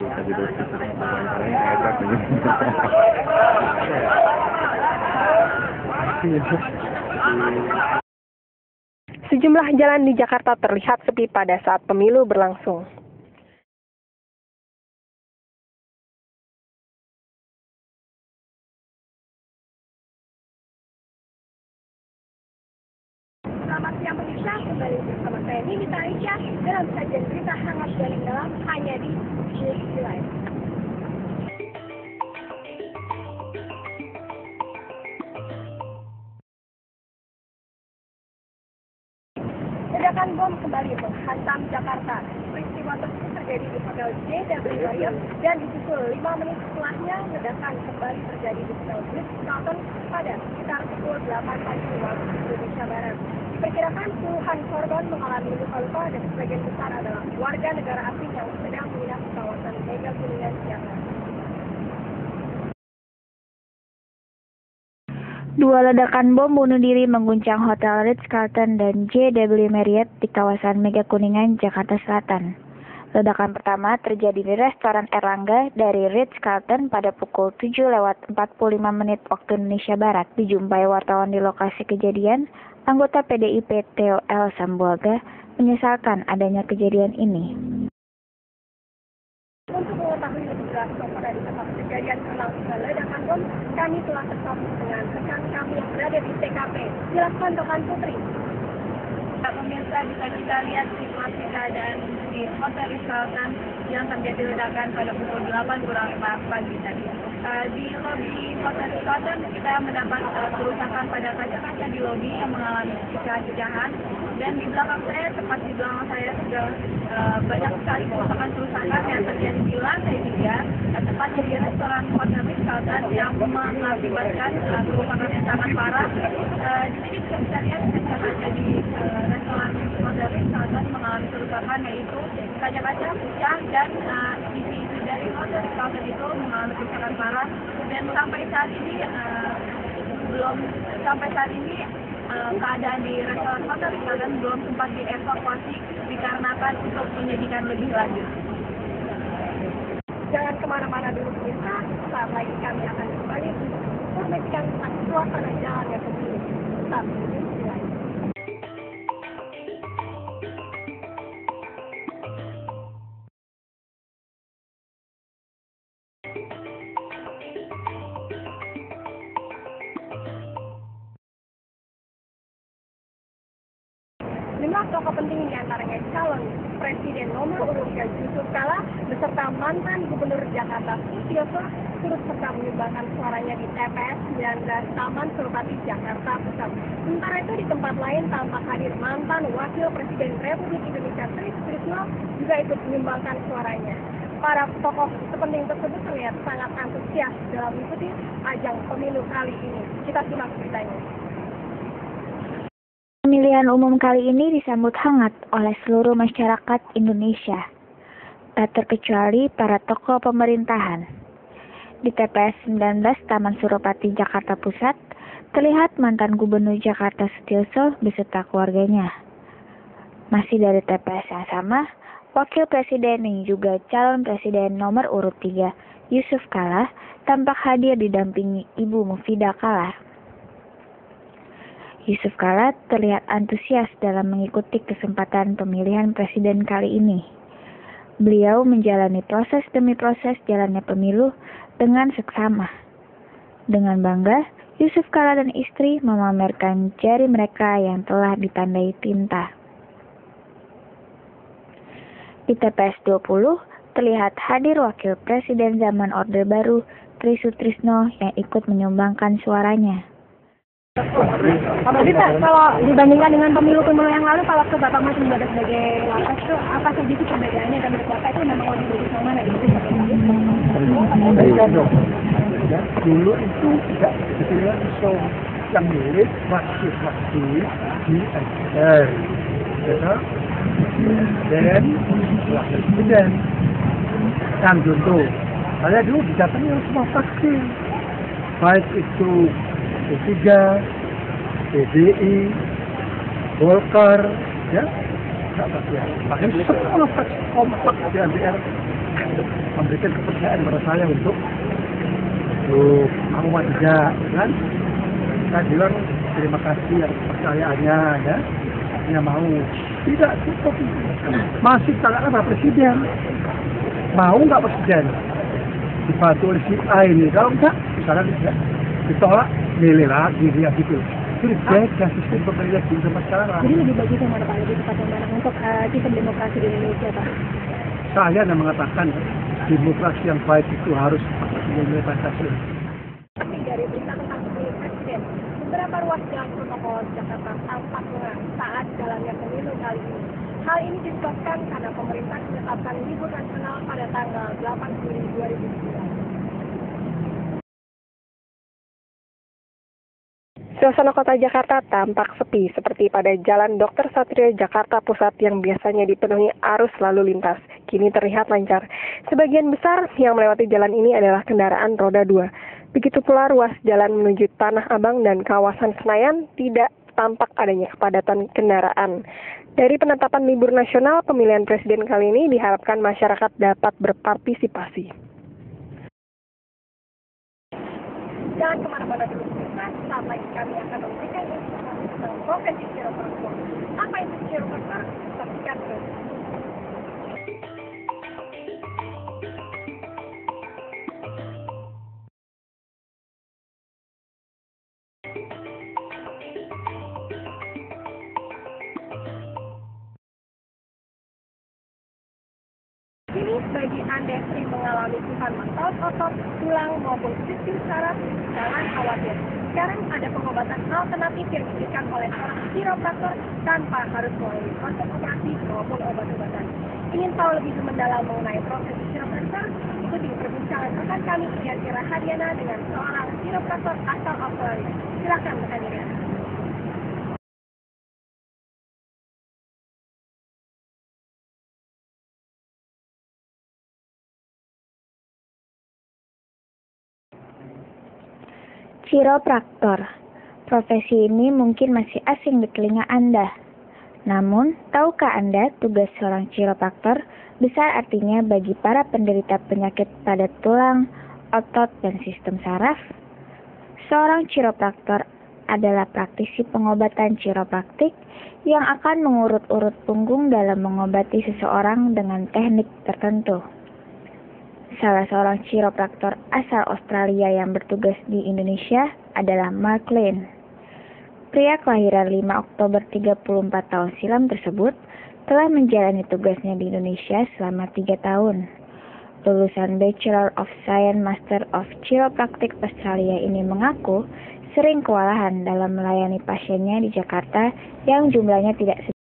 Tadi dosis paling enak ini. Sejumlah jalan di Jakarta terlihat sepi pada saat pemilu berlangsung. Selamat siang pemirsa, kembali bersama saya Nita Aisyah dalam sajian berita hangat paling dalam hanya di GSP Live. Ledakan bom kembali menghantam Jakarta. Peristiwa tersebut terjadi di Hotel JW Marriott dan disusul 5 menit setelahnya ledakan kembali terjadi di Hotel Ritz-Carlton pada sekitar pukul 8 pagi waktu Indonesia Barat. Diperkirakan puluhan korban mengalami luka-luka dan sebagian besar adalah warga negara asing yang sedang menginap di kawasan Mega Kuningan, Jakarta. Dua ledakan bom bunuh diri mengguncang Hotel Ritz-Carlton dan JW Marriott di kawasan Mega Kuningan, Jakarta Selatan. Ledakan pertama terjadi di restoran Erlangga dari Ritz-Carlton pada pukul 7:45 waktu Indonesia Barat. Dijumpai wartawan di lokasi kejadian, anggota PDIP Theo L. Sambuaga menyesalkan adanya kejadian ini. Untuk mengetahui lebih jelas pada di tempat kejadian berlangsungnya ledakan bom, kami telah tersambung dengan rekan kami yang berada di TKP. Silakan rekan Putri. Pemirsa, bisa kita lihat situasi keadaan di Hotel Ritz-Carlton yang terjadi ledakan pada pukul 8:05 pagi tadi. Di lobi Hotel Ritz-Carlton kita mendapat kerusakan pada kaca-kaca di lobi yang mengalami pecahan-pecahan, dan di belakang saya, tepat di belakang saya sudah banyak sekali kerusakan yang terjadi di lantai 3, tepatnya di restoran Hotel Ritz-Carlton yang mengakibatkan kerusakan yang sangat parah. Di sini bisa kita lihat kaca-kaca di restoran Hotel Ritz-Carlton mengalami kerusakan, yaitu kaca-kaca pecah dan isi dari Hotel Ritz-Carlton itu mengalami kerusakan parah, dan sampai saat ini keadaan di restoran Hotel Ritz-Carlton belum sempat dievakuasi dikarenakan untuk penyidikan lebih lanjut. Jangan kemana-mana dulu pemirsa, saat lagi kami akan kembali informasikan tentang suasana jalan yang pemilu. Tetap di GSP Live. Lima tokoh penting diantaranya calon Presiden nomor urut 3 Yusuf Kala beserta mantan Gubernur Jakarta Sutioso turut serta menyumbangkan suaranya di TPS 19 Taman Suropati, Jakarta Pusat. Sementara itu di tempat lain tampak hadir mantan Wakil Presiden Republik Indonesia Tri Sutrisno juga ikut menyumbangkan suaranya. Para tokoh terpenting tersebut terlihat sangat antusias dalam mengikuti ajang pemilu kali ini. Kita simak beritanya. Pemilihan umum kali ini disambut hangat oleh seluruh masyarakat Indonesia, tak terkecuali para tokoh pemerintahan. Di TPS 19 Taman Suropati, Jakarta Pusat, terlihat mantan Gubernur Jakarta Sutioso beserta keluarganya. Masih dari TPS yang sama, Wakil Presiden yang juga calon Presiden nomor urut 3 Yusuf Kala tampak hadir didampingi Ibu Mufidah Kala. Yusuf Kala terlihat antusias dalam mengikuti kesempatan pemilihan presiden kali ini. Beliau menjalani proses demi proses jalannya pemilu dengan seksama. Dengan bangga, Yusuf Kala dan istri memamerkan jari mereka yang telah ditandai tinta. Di TPS 20, terlihat hadir Wakil Presiden zaman Orde Baru, Tri Sutrisno yang ikut menyumbangkan suaranya. Pak Dita, kalau dibandingkan dengan pemilu-pemilu yang lalu, kalau Bapak masih menjabat sebagai Wapres itu apa saja sih perbedaannya, dan menurut Bapak itu memang lebih bagus yang mana gitu? Dulu itu tidak sebetulnya iso yang mirip masih di MPR, dan wakil presiden. Yang contoh, saya dulu didatangi semua fraksi, baik itu P3, PDI, Golkar, ya, bahkan semua fraksi kompak di MPR memberikan kepercayaan kepada saya untuk Muhammad juga, kan? Saya bilang terima kasih atas kepercayaannya, ya. Dia mau. Tidak cukup. Masih tangan apa presiden? Mau nggak presiden? Dibantu oleh si A ini. Kalau enggak, misalnya tidak ditolak, milih lagi dia gitu. Jadi beda sistem pemilihan di tempat sekarang. Jadi lebih bagus yang mana Pak? Lebih tepat yang mana untuk sistem demokrasi di Indonesia Pak? Saya yang mengatakan demokrasi yang baik itu harus menjadi Pancasila. Dari berita tentang pemilu presiden, beberapa ruas jalan protokol Jakarta tampak lengang saat jalannya pemilu kali ini. Hal ini disebabkan karena pemerintah menetapkan libur nasional pada tanggal 8 Juli 2009. Suasana kota Jakarta tampak sepi seperti pada Jalan Dr. Satrio Jakarta Pusat yang biasanya dipenuhi arus lalu lintas. Kini terlihat lancar. Sebagian besar yang melewati jalan ini adalah kendaraan roda 2. Begitu pula ruas jalan menuju Tanah Abang dan kawasan Senayan tidak tampak adanya kepadatan kendaraan. Dari penetapan libur nasional, pemilihan presiden kali ini diharapkan masyarakat dapat berpartisipasi. Jangan kemana-mana dulu, saat lagi kami akan memberikan informasi tentang profesi chiropractor. Apa itu chiropractor? Saksikan terus. Kini bagi Anda yang sering mengalami keluhan otot, tulang maupun sistem saraf, jangan khawatir. Sekarang ada pengobatan alternatif yang diberikan oleh seorang chiropractor tanpa harus melalui proses operasi maupun obat-obatan. Ingin tahu lebih mendalam mengenai proses chiropractor? Ikuti perbincangan rekan kami Yanti Rahadiana dengan seorang chiropractor asal Australia. Silakan rekan Yanti. Chiropraktor. Profesi ini mungkin masih asing di telinga Anda. Namun, tahukah Anda tugas seorang chiropraktor besar artinya bagi para penderita penyakit pada tulang, otot, dan sistem saraf? Seorang chiropraktor adalah praktisi pengobatan chiropraktik yang akan mengurut-urut punggung dalam mengobati seseorang dengan teknik tertentu. Salah seorang chiropraktor asal Australia yang bertugas di Indonesia adalah Mark Lane. Pria kelahiran 5 Oktober 34 tahun silam tersebut telah menjalani tugasnya di Indonesia selama 3 tahun. Lulusan Bachelor of Science Master of Chiropractic Australia ini mengaku sering kewalahan dalam melayani pasiennya di Jakarta yang jumlahnya tidak sedikit.